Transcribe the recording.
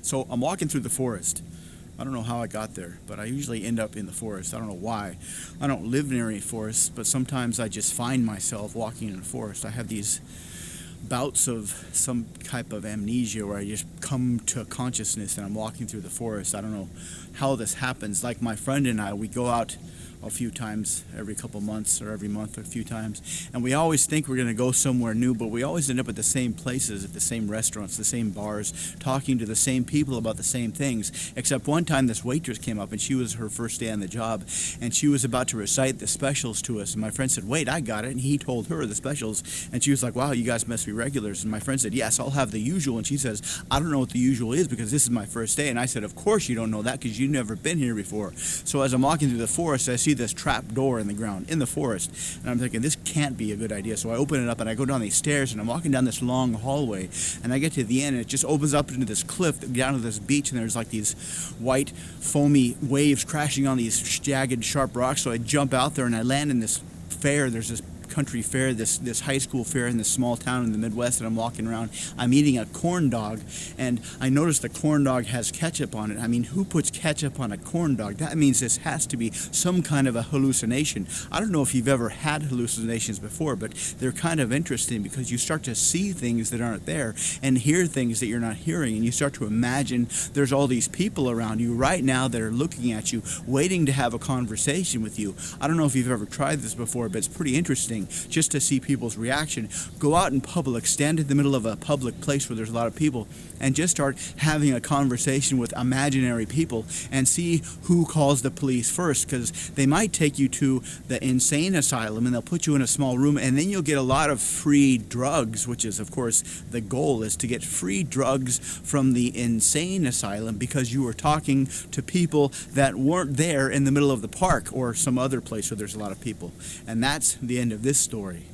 So I'm walking through the forest. I don't know how I got there, but I usually end up in the forest. I don't know why. I don't live near any forests, but sometimes I just find myself walking in the forest. I have these bouts of some type of amnesia where I just come to consciousness and I'm walking through the forest. I don't know how this happens. Like my friend and I, we go out a few times every couple months or every month a few times, and we always think we're going to go somewhere new, but we always end up at the same places, at the same restaurants, the same bars, talking to the same people about the same things. Except one time this waitress came up, and she was her first day on the job, and she was about to recite the specials to us, and my friend said, wait, I got it. And he told her the specials, and she was like, wow, you guys must be regulars. And my friend said, yes, I'll have the usual. And she says, I don't know what the usual is because this is my first day. And I said, of course you don't know that because you've never been here before. So as I'm walking through the forest, I see this trap door in the ground in the forest, and I'm thinking this can't be a good idea. So I open it up and I go down these stairs, and I'm walking down this long hallway, and I get to the end, and it just opens up into this cliff down to this beach, and there's like these white foamy waves crashing on these jagged sharp rocks. So I jump out there and I land in this fair. There's this country fair, this high school fair in this small town in the Midwest, and I'm walking around. I'm eating a corn dog, and I noticed the corn dog has ketchup on it. I mean, who puts ketchup on a corn dog? That means this has to be some kind of a hallucination. I don't know if you've ever had hallucinations before, but they're kind of interesting because you start to see things that aren't there and hear things that you're not hearing, and you start to imagine there's all these people around you right now that are looking at you, waiting to have a conversation with you. I don't know if you've ever tried this before, but it's pretty interesting just to see people's reaction. Go out in public, stand in the middle of a public place where there's a lot of people, and just start having a conversation with imaginary people and see who calls the police first, because they might take you to the insane asylum and they'll put you in a small room, and then you'll get a lot of free drugs, which is of course the goal, is to get free drugs from the insane asylum because you were talking to people that weren't there in the middle of the park or some other place where there's a lot of people. And that's the end of this story.